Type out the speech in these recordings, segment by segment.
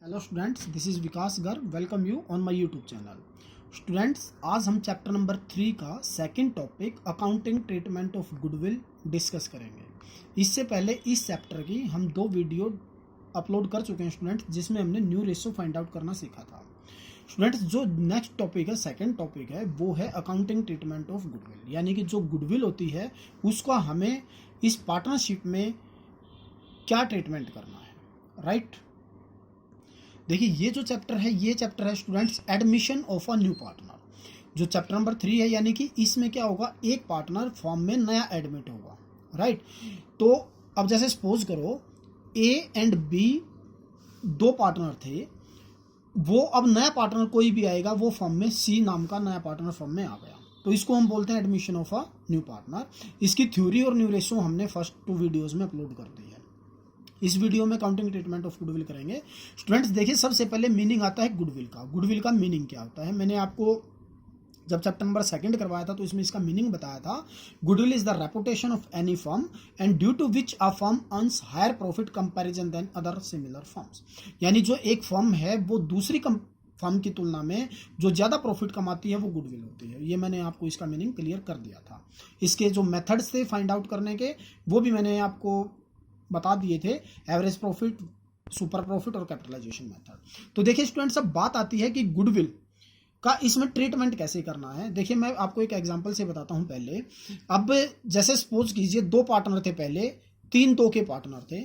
Hello students, this is Vikas Garg. Welcome you on my YouTube channel. Students, आज हम chapter number 3 का second topic accounting treatment of goodwill discuss करेंगे। इससे पहले इस चैप्टर की हम 2 वीडियो अपलोड कर चुके हैं स्टूडेंट्स, जिसमें हमने न्यू रेशो फाइंड आउट करना सीखा था। स्टूडेंट्स, जो नेक्स्ट टॉपिक है, सेकंड टॉपिक है, वो है अकाउंटिंग ट्रीटमेंट ऑफ गुडविल। यानी कि जो गुडविल होती है उसका हमें इस पार्टनरशिप में क्या ट्रीटमेंट करना है, राइट। देखिए, ये जो चैप्टर है, ये चैप्टर है students admission of a new partner. जो चैप्टर नंबर 3 है, यानी कि इसमें क्या होगा, एक पार्टनर फॉर्म में नया एडमिट होगा, राइट। तो अब जैसे सपोज करो ए एंड बी 2 पार्टनर थे, वो अब नया पार्टनर कोई भी आएगा, वो फॉर्म में सी नाम का नया पार्टनर फॉर्म में आ गया, तो इसको हम बोलते हैं admission of a new partner. इसकी थ्योरी और न्यू रेशो हमने फर्स्ट 2 वीडियोज़ में अपलोड कर दी है। इस वीडियो में अकाउंटिंग ट्रीटमेंट ऑफ गुडविल करेंगे। स्टूडेंट्स, देखिए, सबसे पहले मीनिंग आता है गुडविल का। गुडविल का मीनिंग क्या होता है, मैंने आपको जब चैप्टर नंबर 2 करवाया था तो इसमें इसका मीनिंग बताया था। Goodwill is the reputation of any firm and due to which a firm earns higher profit comparison than other similar firms. यानी जो एक फर्म है वो दूसरी फर्म की तुलना में जो ज़्यादा प्रॉफिट कमाती है वो गुडविल होती है। ये मैंने आपको इसका मीनिंग क्लियर कर दिया था। इसके जो मेथड्स थे फाइंड आउट करने के, वो भी मैंने आपको बता दिए थे, एवरेज प्रॉफिट, सुपर प्रॉफिट और कैपिटलाइजेशन मेथड। तो देखिए स्टूडेंट्स, अब बात आती है कि गुडविल का इसमें ट्रीटमेंट कैसे करना है। देखिए, मैं आपको एक एग्जांपल से बताता हूं पहले। अब जैसे सपोज कीजिए 2 पार्टनर थे, पहले 3 2 के पार्टनर थे।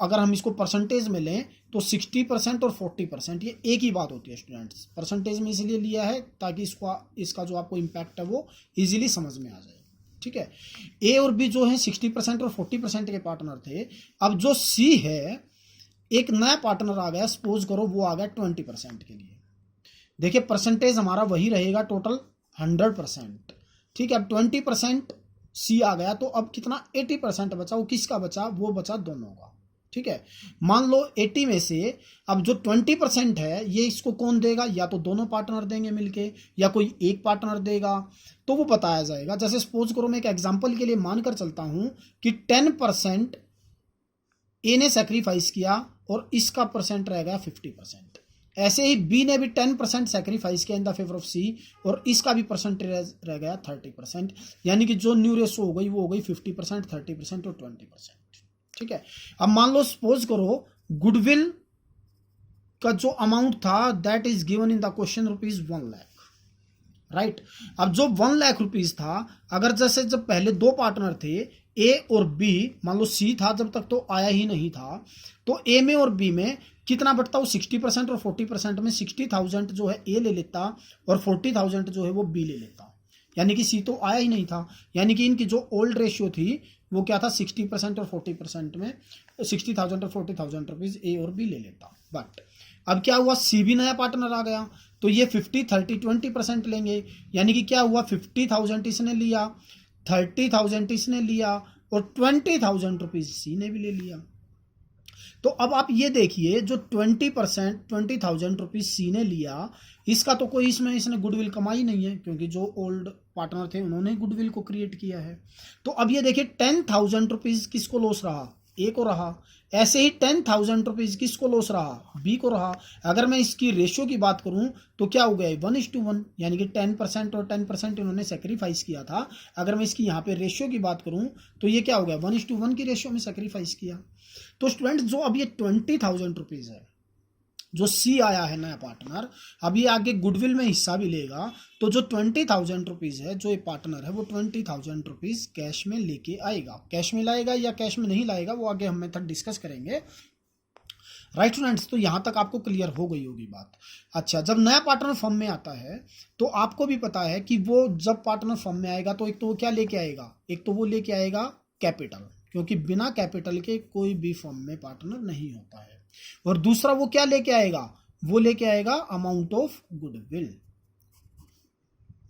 अगर हम इसको परसेंटेज में लें तो 60% और 40%, ये एक ही बात होती है स्टूडेंट्स। परसेंटेज में इसलिए लिया है ताकि इसका जो आपको इम्पैक्ट है वो इजीली समझ में आ जाए, ठीक है। ए और बी जो है 60% और 40% के पार्टनर थे। अब जो सी है, एक नया पार्टनर आ गया, सपोज करो वो आ गया 20% के लिए। देखिए, परसेंटेज हमारा वही रहेगा, टोटल 100%, ठीक है। अब 20% सी आ गया, तो अब कितना 80% बचा, वो किसका बचा, वो बचा दोनों का, ठीक है। मान लो 80 में से अब जो 20% है ये इसको कौन देगा, या तो दोनों पार्टनर देंगे मिलके, या कोई एक पार्टनर देगा, तो वो बताया जाएगा। जैसे सपोज करो, मैं एक एग्जांपल के लिए मानकर चलता हूं कि 10% ए ने सेक्रीफाइस किया और इसका परसेंट रह गया 50%। ऐसे ही बी ने भी 10% सेक्रीफाइस किया इन द फेवर ऑफ सी और इसका भी परसेंटेज रह गया 30%। यानी कि जो न्यू रेशो हो गई वो हो गई 50%, 30% और 20%, ठीक है। अब मान लो सपोज करो गुडविल का जो अमाउंट था that is given in the question ₹1,00,000, right. अब जो 1,00,000 रुपीज था, अगर जैसे जब पहले 2 पार्टनर थे ए और बी, मान लो सी था जब तक तो आया ही नहीं था, तो ए में और बी में कितना बटता, वो 60% और 40% में 60,000 जो है ए ले लेता और 40,000 जो है वो बी ले लेता। यानी कि सी तो आया ही नहीं था। यानी कि इनकी जो ओल्ड रेशियो थी वो क्या था, 60% और 40% में 60,000 और 40,000 रुपीज ए और बी ले लेता। बट अब क्या हुआ, सी भी नया पार्टनर आ गया, तो ये 50 30 20% लेंगे। यानी कि क्या हुआ, 50,000 इसने लिया, 30,000 इसने लिया और 20,000 रुपीज सी ने भी ले लिया। तो अब आप ये देखिए, जो 20% 20,000 रुपीज सी ने लिया, इसका तो कोई इसने गुडविल कमाई नहीं है, क्योंकि जो ओल्ड पार्टनर थे उन्होंने गुडविल को क्रिएट किया है। तो अब ये देखिए 10,000 रुपीज किसको लॉस रहा, ए को रहा। ऐसे ही 10,000 रुपीज किसको लॉस रहा, बी को रहा। अगर मैं इसकी रेशियो की बात करूं तो क्या हो गया, 1:1, यानी कि 10% और 10% इन्होंने सेक्रीफाइस किया था। अगर मैं इसकी यहाँ पे रेशियो की बात करूं तो ये क्या हो गया, 1:1 की रेशियो में सेक्रीफाइस किया। तो स्टूडेंट, जो अब ये 20,000 रुपीज है, जो सी आया है नया पार्टनर, अब ये आगे गुडविल में हिस्सा भी लेगा, तो जो 20,000 रुपीज है, जो ये पार्टनर है वो 20,000 रुपीज कैश में लेके आएगा। कैश में लाएगा या कैश में नहीं लाएगा, वो आगे हम मेथड डिस्कस करेंगे, राइट स्टूडेंट्स। तो यहां तक आपको क्लियर हो गई होगी बात। अच्छा, जब नया पार्टनर फर्म में आता है तो आपको भी पता है कि वो जब पार्टनर फर्म में आएगा तो एक तो वो क्या लेके आएगा, एक तो वो लेके आएगा कैपिटल, क्योंकि बिना कैपिटल के कोई भी फर्म में पार्टनर नहीं होता है। और दूसरा वो क्या लेके आएगा, वो लेके आएगा अमाउंट ऑफ गुडविल।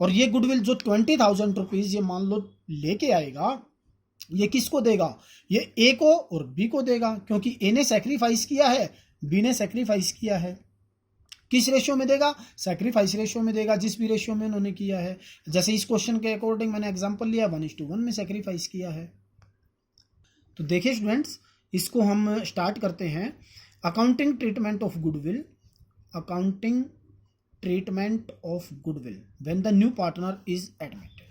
और ये गुडविल जो 20,000 रुपीज ये मान लो लेके आएगा, ये किसको देगा, ये ए को और बी को देगा, क्योंकि ए ने सेक्रीफाइस किया है, बी ने सेक्रीफाइस किया है। किस रेशियो में देगा, सेक्रीफाइस रेशियो में देगा, जिस भी रेशियो में उन्होंने किया है। जैसे इस क्वेश्चन के अकॉर्डिंग मैंने एग्जांपल लिया, 1:1 में सेक्रीफाइस किया है। तो देखिए स्टूडेंट्स, इसको हम स्टार्ट करते हैं। Accounting treatment of goodwill, accounting treatment of goodwill when the new partner is admitted.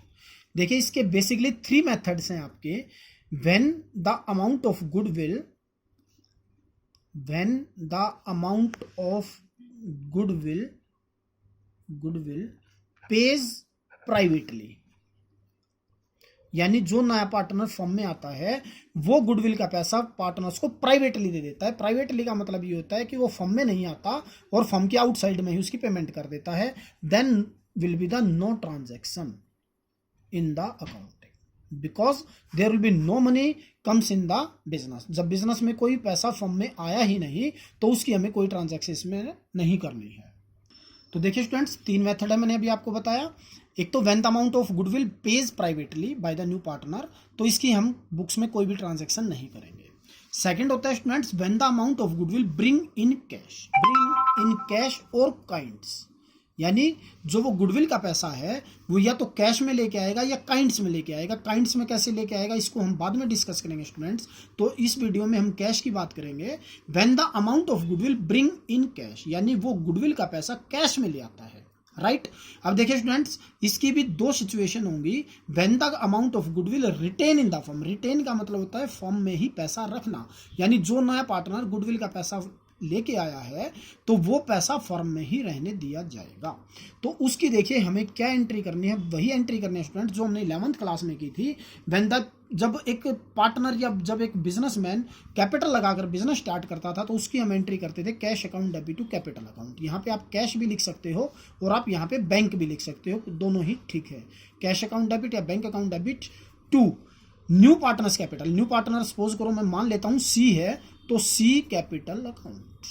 देखिए इसके बेसिकली 3 मेथड्स हैं आपके। When the amount of goodwill, when the amount of goodwill pays privately, यानी जो नया पार्टनर फर्म में आता है वो गुडविल का पैसा पार्टनर्स को प्राइवेटली दे देता है। प्राइवेटली का मतलब ये होता है कि वो फर्म में नहीं आता और फर्म के आउटसाइड में ही उसकी पेमेंट कर देता है। Then will be the no transaction in the accounting, because there will be no money comes in the business. जब बिजनेस में कोई पैसा फर्म में आया ही नहीं तो उसकी हमें कोई ट्रांजैक्शन इसमें नहीं करनी है। तो देखिए स्टूडेंट्स 3 मेथड है मैंने अभी आपको बताया। एक तो when the amount of goodwill page privately by the new partner, तो इसकी हम बुक्स में कोई भी ट्रांजैक्शन नहीं करेंगे। सेकंड होता है students when the amount of goodwill bring in cash और काइंड्स, यानी जो वो गुडविल का पैसा है वो या तो कैश में लेके आएगा या काइंड्स में लेके आएगा। काइंड्स में कैसे लेके आएगा इसको हम बाद में डिस्कस करेंगे स्टूडेंट्स। तो इस वीडियो में हम कैश की बात करेंगे। When the amount of goodwill bring in cash, यानी वो गुडविल का पैसा कैश में ले आता है, राइट। अब देखिए स्टूडेंट्स इसकी भी 2 सिचुएशन होंगी। When the amount of goodwill retain in the firm, retain का मतलब होता है फर्म में ही पैसा रखना, यानी जो नया पार्टनर गुडविल का पैसा लेके आया है तो वो पैसा फर्म में ही रहने दिया जाएगा। तो उसकी देखिए हमें क्या एंट्री करनी है, वही एंट्री करनी है स्टूडेंट जो हमने 11th क्लास में की थी। व्हेन द, जब एक पार्टनर या जब एक बिजनेसमैन कैपिटल लगाकर बिजनेस स्टार्ट करता था तो उसकी हम एंट्री करते थे cash account debit to capital account. यहाँ पे आप कैश भी लिख सकते हो और आप यहाँ पे बैंक भी लिख सकते हो, दोनों ही ठीक है। कैश अकाउंट डेबिट या bank account debit to new partners capital. New partner suppose करो मैं मान लेता हूं सी है तो सी कैपिटल अकाउंट,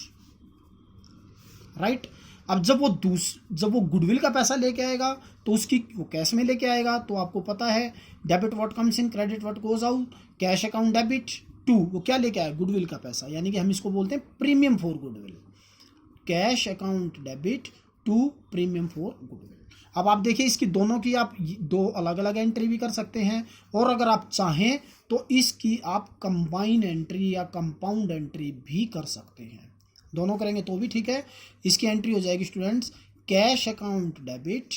राइट। अब जब वो गुडविल का पैसा लेके आएगा तो उसकी वो कैश में लेके आएगा। तो आपको पता है debit what comes in, credit what goes out. Cash account debit to वो क्या लेके आया, गुडविल का पैसा, यानी कि हम इसको बोलते हैं premium for goodwill. Cash account debit to premium for goodwill. अब आप देखिए इसकी दोनों की आप 2 अलग अलग एंट्री भी कर सकते हैं और अगर आप चाहें तो इसकी आप कंबाइन एंट्री या कंपाउंड एंट्री भी कर सकते हैं। दोनों करेंगे तो भी ठीक है। इसकी एंट्री हो जाएगी students cash account debit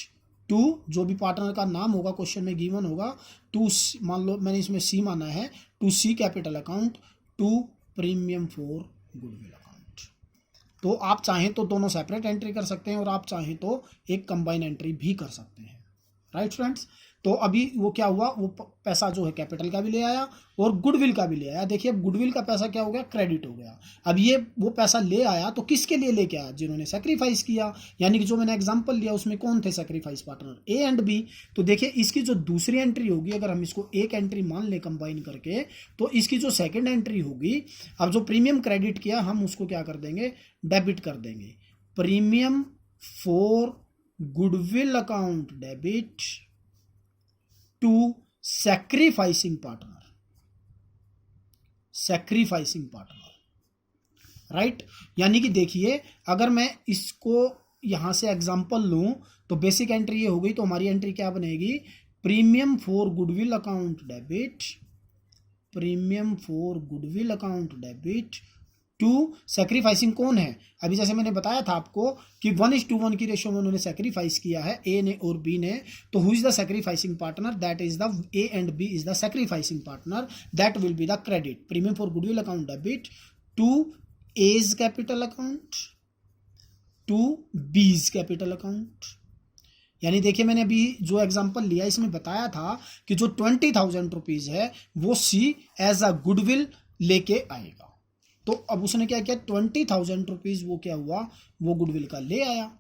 to, जो भी पार्टनर का नाम होगा क्वेश्चन में गिवन होगा, टू मान लो मैंने इसमें सी माना है, to C capital account to premium for goodwill account. तो आप चाहें तो दोनों सेपरेट एंट्री कर सकते हैं और आप चाहें तो एक कंबाइन एंट्री भी कर सकते हैं, राइट स्टूडेंट्स। तो अभी वो क्या हुआ, वो पैसा जो है कैपिटल का भी ले आया और गुडविल का भी ले आया। देखिए अब गुडविल का पैसा क्या हो गया, क्रेडिट हो गया। अब ये वो पैसा ले आया तो किसके लिए लेके आया, जिन्होंने सेक्रीफाइस किया, यानी कि जो मैंने एग्जांपल लिया उसमें कौन थे sacrifice partner, A and B. तो देखिए इसकी जो दूसरी एंट्री होगी, अगर हम इसको एक एंट्री मान लें कंबाइन करके, तो इसकी जो सेकेंड एंट्री होगी, अब जो प्रीमियम क्रेडिट किया हम उसको क्या कर देंगे, डेबिट कर देंगे। Premium for goodwill account debit to sacrificing partner, sacrificing partner, right. यानी कि देखिए अगर मैं इसको यहां से एग्जांपल लूं तो बेसिक एंट्री ये हो गई, तो हमारी एंट्री क्या बनेगी, premium for goodwill account debit, premium for goodwill account debit to sacrificing कौन है, अभी जैसे मैंने बताया था आपको कि 1:1 की रेशियो में उन्होंने सैक्रिफाइस किया है, ए ने और बी ने। तो who is the sacrificing partner, that is the A and B is the sacrificing partner, that will be the credit. Premium for goodwill account debit to A's capital account to B's capital account. यानी देखिए मैंने अभी जो example लिया इसमें बताया था कि जो 20,000 रुपीज है वो सी एज अ गुडविल लेके आएगा। तो अब उसने क्या किया, 20,000 रुपीज वो क्या हुआ, वो गुडविल का ले आया।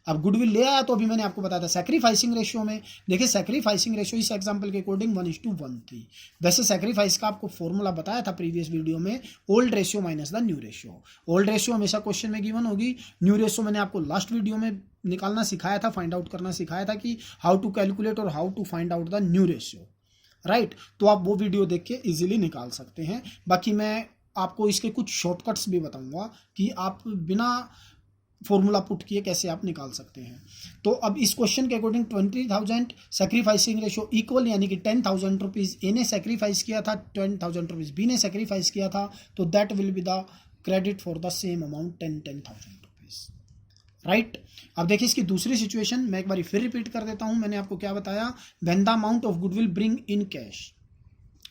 अब गुडविल ले आया तो अभी मैंने आपको बताया था सैक्रिफाइसिंग रेशियो में। देखिए सैक्रिफाइसिंग रेशियो इस एग्जांपल के अकॉर्डिंग 1:1 थी। वैसे सैक्रिफाइस का आपको फॉर्मूला बताया था प्रीवियस वीडियो में, old ratio minus the new ratio. Old ratio हमेशा क्वेश्चन में गिवन होगी, न्यू रेशियो मैंने आपको लास्ट वीडियो में निकालना सिखाया था, फाइंड आउट करना सिखाया था कि हाउ टू कैलकुलेट और how to find out the new ratio, right. तो आप वो वीडियो देख के इजीली निकाल सकते हैं। बाकी मैं आपको इसके कुछ शॉर्टकट्स भी बताऊंगा कि आप बिना फॉर्मूला पुट किए कैसे आप निकाल सकते हैं। तो अब इस क्वेश्चन के अकॉर्डिंग 20,000 सैक्रिफाइसिंग रेशियो इक्वल, यानी कि 10,000 रुपीज ए ने सैक्रिफाइस किया था, 10,000 रुपीज बी ने सैक्रिफाइस किया था, तो that will be the credit for the same amount 10,000 rupees, right. अब देखिए इसकी दूसरी सिचुएशन मैं एक बार फिर रिपीट कर देता हूं, मैंने आपको क्या बताया, when the amount of goodwill bring in cash,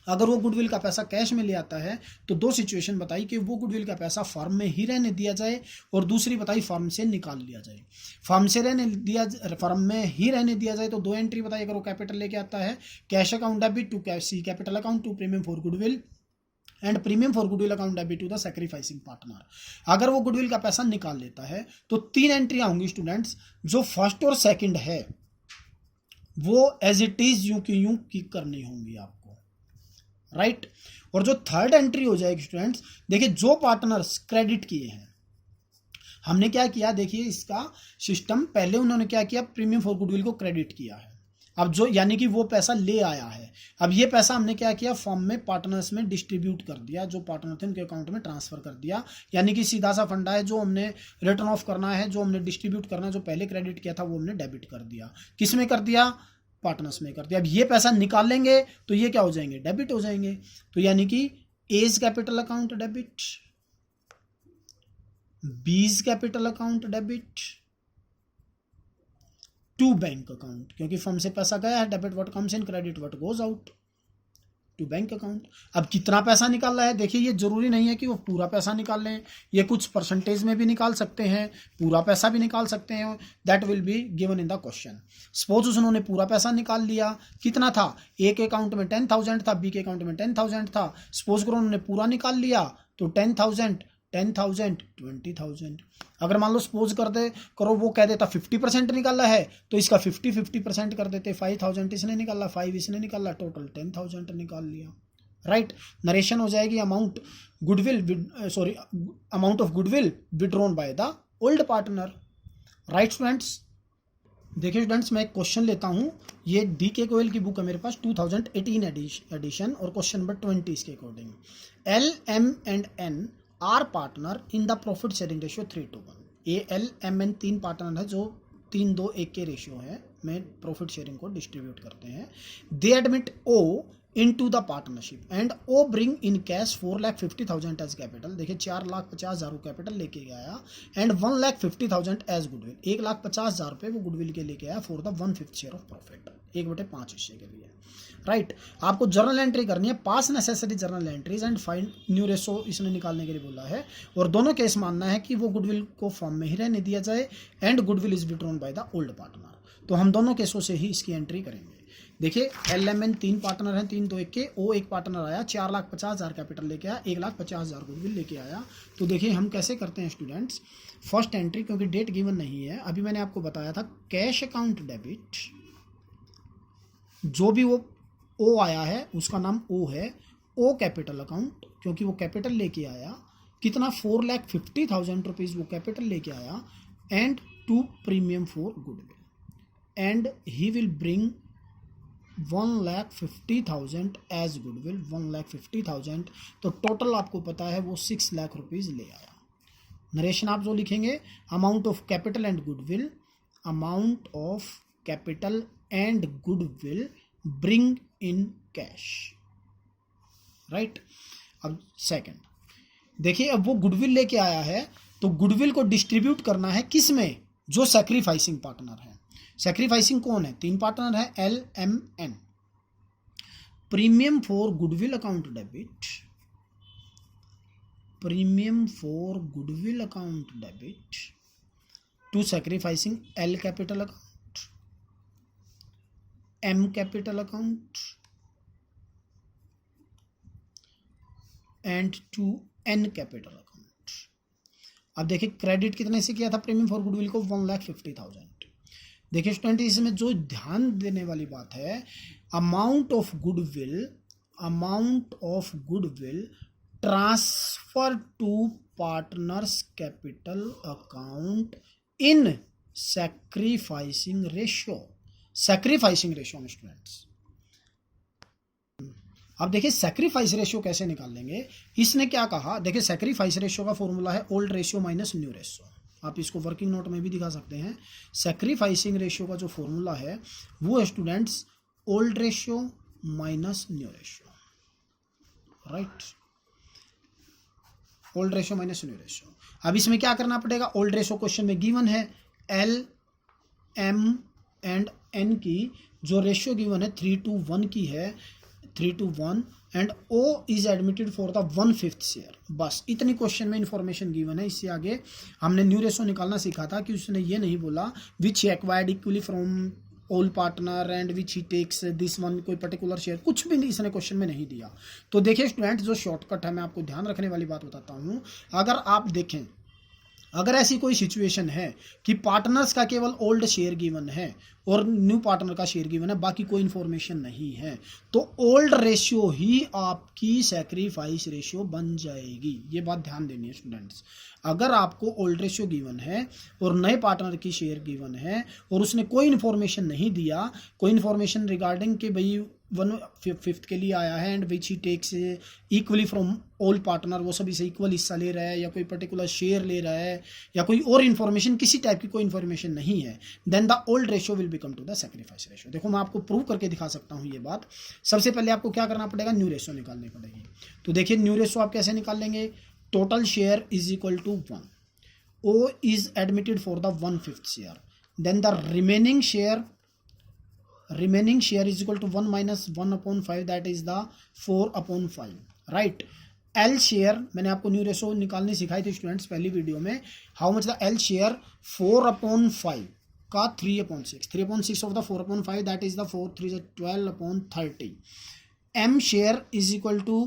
अगर वो गुडविल का पैसा कैश में ले आता है तो दो सिचुएशन बताई कि वो गुडविल का पैसा फर्म में ही रहने दिया जाए और दूसरी बताई फर्म से निकाल लिया जाए। फर्म में ही रहने दिया जाए तो दो एंट्री बताई, अगर वो कैपिटल लेके आता है, cash account debit to C capital account to premium for goodwill and premium for goodwill account debit to the sacrificing partner. अगर वो गुडविल का पैसा निकाल लेता है तो तीन एंट्री होंगी स्टूडेंट्स, जो फर्स्ट और सेकंड है वो एज इट इज यूं की यूं की करनी होंगी आपको, राइट। और जो थर्ड एंट्री हो जाएगी स्टूडेंट्स, देखिए जो पार्टनर्स क्रेडिट किए हैं, हमने क्या किया, देखिए इसका सिस्टम, पहले उन्होंने क्या किया, प्रीमियम फॉर गुडविल को क्रेडिट किया है, अब जो यानी कि वो पैसा ले आया है, अब ये पैसा हमने क्या किया, फॉर्म में पार्टनर्स में डिस्ट्रीब्यूट कर दिया, जो पार्टनर थे उनके अकाउंट में ट्रांसफर कर दिया, यानी कि सीधा सा फंडा है जो हमने रिटर्न ऑफ करना है, जो हमने डिस्ट्रीब्यूट करना है, जो पहले क्रेडिट किया था वो हमने डेबिट कर दिया, किस में कर दिया, पार्टनर्स में कर दिया। अब ये पैसा निकाल लेंगे तो ये क्या हो जाएंगे, डेबिट हो जाएंगे, तो यानी कि A's capital account debit, B's capital account debit to bank account, क्योंकि फर्म से पैसा गया है, debit what comes in, credit what goes out to bank account. अब कितना पैसा निकाल रहा है, देखिए ये जरूरी नहीं है कि वो पूरा पैसा निकाल लें, ये कुछ परसेंटेज में भी निकाल सकते हैं, पूरा पैसा भी निकाल सकते हैं, that will be given in the question. Suppose उन्होंने पूरा पैसा निकाल लिया, कितना था, ए के अकाउंट में 10,000 था, बी के अकाउंट में 10,000 था, सपोज करो उन्होंने पूरा निकाल लिया तो 10,000 20,000। अगर मान लो सपोज कर दे करो वो कह देता 50% निकाला है तो इसका 50% कर देते, 5,000 इसने निकाला, 5 इसने निकाला, टोटल 10,000 निकाल लिया, राइट। नरेशन हो जाएगी amount of goodwill withdrawn by the old partner, right students. देखिए स्टूडेंट्स मैं एक क्वेश्चन लेता हूँ, ये डी.के. गोयल की बुक है मेरे पास 2018 एडिशन, और क्वेश्चन नंबर 20 इसके according, L M and N are partner in the profit sharing ratio 3:1। A L M N तीन पार्टनर है जो 3-2-1 के रेशियो है में प्रॉफिट शेयरिंग को डिस्ट्रीब्यूट करते हैं। They admit O into the partnership and O bring in cash 4,50,000 as capital, देखिए 4,50,000 कैपिटल लेके गया, एंड 1,50,000 एज गुडविल, 1,50,000 रुपये वो गुडविल के लेके आया for the 1/5 share of profit, 1/5 हिस्से के लिए, राइट। आपको जर्नल एंट्री करनी है, पास necessary journal entries and find new ratio इसने निकालने के लिए बोला है, और दोनों केस मानना है कि वो गुडविल को फॉर्म में ही रहने दिया जाए and goodwill is withdrawn by the old partner, तो हम दोनों केसों से ही इसकी एंट्री करेंगे। देखिए एल एम एन 3 पार्टनर हैं, 3-2-1 के, ओ एक पार्टनर आया 4,50,000 कैपिटल लेके आया, 1,50,000 गुडविल लेके आया, तो देखिए हम कैसे करते हैं स्टूडेंट्स, फर्स्ट एंट्री, क्योंकि डेट गिवन नहीं है, अभी मैंने आपको बताया था कैश अकाउंट डेबिट, जो भी वो ओ आया है उसका नाम ओ है, ओ कैपिटल अकाउंट, क्योंकि वो कैपिटल लेके आया, कितना 4,50,000 रुपीज़ वो कैपिटल लेके आया, and to premium for goodwill and he will bring 1,50,000 as goodwill, 1,50,000, तो टोटल आपको पता है वो 6 लाख रुपीज़ ले आया। नरेशन आप जो लिखेंगे, amount of capital and goodwill, amount of capital and goodwill bring in cash, right. अब सेकंड देखिए, अब वो गुडविल लेके आया है तो गुडविल को डिस्ट्रीब्यूट करना है किस में, जो सैक्रिफाइसिंग पार्टनर है। सैक्रिफाइसिंग कौन है, 3 पार्टनर है, L M N, premium for goodwill account debit, premium for goodwill account debit to sacrificing L capital account, M capital account and to N capital account. अब देखिए क्रेडिट कितने से किया था प्रीमियम फॉर गुडविल को, 1,50,000। देखिए student इसमें जो ध्यान देने वाली बात है, amount of goodwill transfer to partners capital account in sacrificing ratio, sacrificing ratio में स्टूडेंट्स। अब देखिए सैक्रिफाइस रेशियो कैसे निकाल लेंगे, इसने क्या कहा, देखिए सैक्रिफाइस रेशियो का फॉर्मूला है old ratio minus new ratio, आप इसको वर्किंग नोट में भी दिखा सकते हैं। सैक्रिफाइसिंग रेशियो का जो फॉर्मूला है वो है students old ratio minus new ratio, right. Old ratio minus new ratio. अब इसमें क्या करना पड़ेगा, ओल्ड रेशियो क्वेश्चन में गिवन है एल एम एंड एन की जो रेशियो गिवन है 3:1 की है, 3:1 and O is admitted for the 1/5 share. बस इतनी क्वेश्चन में इंफॉर्मेशन गिवन है। इससे आगे हमने न्यू रेशियो निकालना सीखा था कि उसने ये नहीं बोला which he acquired equally from all partner and which he takes this one, कोई पर्टिकुलर शेयर, कुछ भी नहीं इसने क्वेश्चन में नहीं दिया। तो देखिए स्टूडेंट, जो शॉर्टकट है मैं आपको ध्यान रखने वाली बात बताता हूँ। अगर आप देखें, अगर ऐसी कोई सिचुएशन है कि पार्टनर्स का केवल ओल्ड शेयर गिवन है और न्यू पार्टनर का शेयर गिवन है, बाकी कोई इंफॉर्मेशन नहीं है, तो ओल्ड रेशियो ही आपकी सैक्रिफाइस रेशियो बन जाएगी। ये बात ध्यान देनी है स्टूडेंट्स। अगर आपको ओल्ड रेशियो गिवन है और नए पार्टनर की शेयर गिवन है और उसने कोई इन्फॉर्मेशन नहीं दिया, कोई इन्फॉर्मेशन रिगार्डिंग कि भाई 1/5 के लिए आया है and which he takes equally from all partner, वो सभी से इक्वल हिस्सा ले रहा है या कोई पर्टिकुलर शेयर ले रहा है या कोई और इन्फॉर्मेशन, किसी टाइप की कोई इन्फॉर्मेशन नहीं है, then the old ratio will become to the sacrifice ratio. देखो मैं आपको प्रूव करके दिखा सकता हूँ ये बात। सबसे पहले आपको क्या करना पड़ेगा, न्यू रेशियो निकालनी पड़ेगी। तो देखिए न्यू रेशियो आप कैसे निकाल लेंगे, total share is equal to 1, O is admitted for the 1/5 share, then the remaining share is equal to 1 minus 1/5, that is the 4/5, right. L share मैंने आपको न्यू रेशो निकालनी सिखाई थी स्टूडेंट्स पहली वीडियो में। How much the L share, 4/5 का 3/6, 3/6 of the 4/5, that is the 4 3 12/30। M share is equal to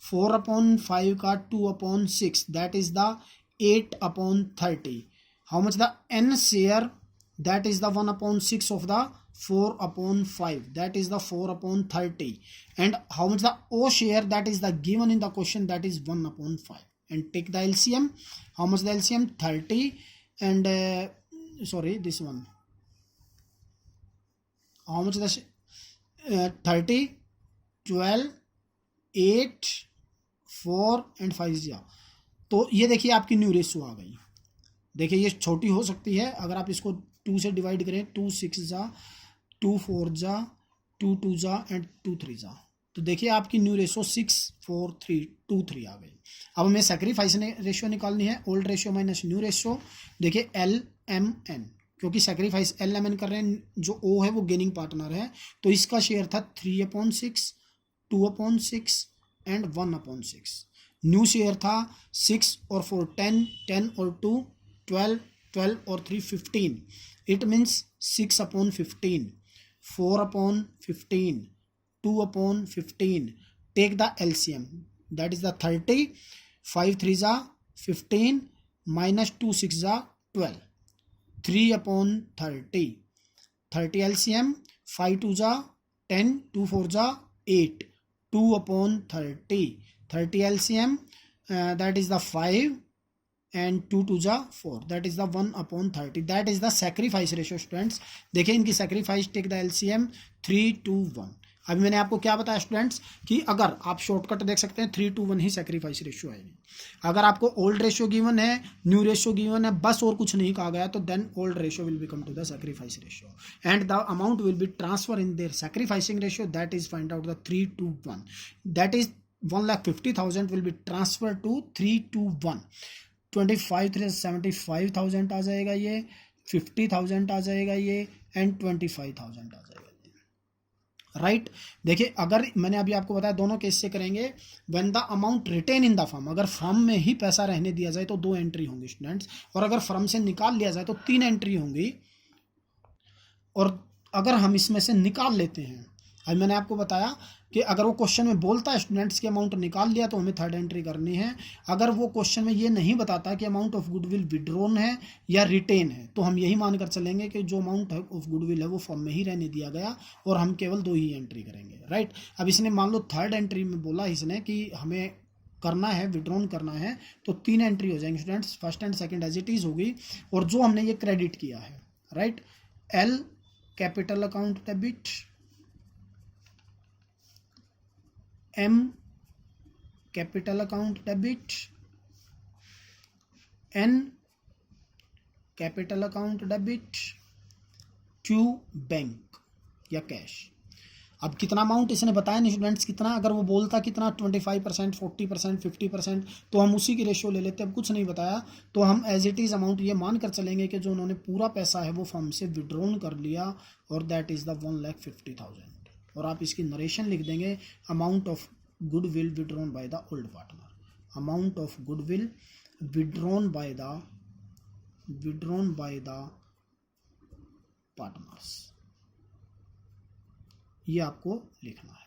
4/5 का 2/6, that is the 8/30। How much the N share, that is the 1/6 of the 4/5, that is the 4/30, and how much the O share, that is the given in the question, that is 1/5, and take the LCM. How much the LCM, 30 and sorry this one, how much the 30 12 8 4 and 5 0। तो ये देखिए आपकी new ratio आ गई। देखिए ये छोटी हो सकती है, अगर आप इसको 2 से डिवाइड करें, 2 6 जा, 2 4 जा, 2 2 जा एंड 2 3 जा, तो देखिए आपकी न्यू रेशियो 6 4 3 2 3 आ गई। अब हमें सैक्रिफाइस रेशियो निकालनी है, old ratio minus new ratio. देखिए एल एम एन, क्योंकि सैक्रिफाइस एल एम एन कर रहे हैं, जो ओ है वो गेनिंग पार्टनर है, तो इसका शेयर था 3/6, 2/6 एंड 1/6। न्यू शेयर था 6 और 4 10, 10 और 2 12, 12 और 3 15। It means 6/15, 4/15, 2/15। Take the LCM, that is the 30, 5 3 जा 15 माइनस 2 6 जा 12, 3/30, 30 LCM, 5 2 जा 10, 2 4 जा 8, 2/30, 30 LCM, that is the 5 and 2 2 जा 4, that is the 1/30, that is the sacrifice ratio students. देखिए इनकी sacrifice, टेक द LCM 3:1। अभी मैंने आपको क्या बताया स्टूडेंट्स कि अगर आप शॉर्टकट देख सकते हैं 3:1 ही सैक्रिफाइस रेशियो आएगी। अगर आपको ओल्ड रेशियो गिवन है, न्यू रेशियो गिवन है, बस और कुछ नहीं कहा गया, तो then old ratio will become to the sacrifice ratio and the amount will be transfer in their sacrificing ratio, that is find out the 3:1, that is 1,50,000 will be transfer to 3:1। 25 3 75,000 आ जाएगा ये, 50,000 आ जाएगा ये एंड 25,000 आ जाएगा ये, right. देखिए अगर मैंने अभी आपको बताया दोनों केस से करेंगे, when the amount retain in the firm, अगर फर्म में ही पैसा रहने दिया जाए तो 2 एंट्री होंगी स्टूडेंट्स, और अगर फर्म से निकाल लिया जाए तो 3 एंट्री होंगी। और अगर हम इसमें से निकाल लेते हैं, अभी मैंने आपको बताया कि अगर वो क्वेश्चन में बोलता है स्टूडेंट्स की अमाउंट निकाल लिया तो हमें 3rd एंट्री करनी है। अगर वो क्वेश्चन में ये नहीं बताता कि अमाउंट ऑफ गुडविल विड्रॉन है या रिटेन है, तो हम यही मानकर चलेंगे कि जो अमाउंट ऑफ गुडविल है वो फॉर्म में ही रहने दिया गया और हम केवल 2 ही एंट्री करेंगे, राइट। अब इसने मान लो 3rd एंट्री में बोला इसने कि हमें करना है, विड्रॉन करना है, तो 3 एंट्री हो जाएंगे students, first and second as it is होगी, और जो हमने ये क्रेडिट किया है, right, L capital account debit, M capital account debit, N capital account debit, Q bank या कैश। अब कितना अमाउंट इसने बताया नहीं स्टूडेंट्स, कितना, अगर वो बोलता कितना 25%, 40%, 50%, तो हम उसी की रेशियो ले लेते। अब कुछ नहीं बताया तो हम एज इट इज़ अमाउंट ये मान कर चलेंगे कि जो उन्होंने पूरा पैसा है वो फर्म से विड्रॉन कर लिया, और दैट इज़ द 1,50,000। और आप इसकी नरेशन लिख देंगे, amount of goodwill withdrawn by the old partner, amount of goodwill withdrawn by the partners, ये आपको लिखना है।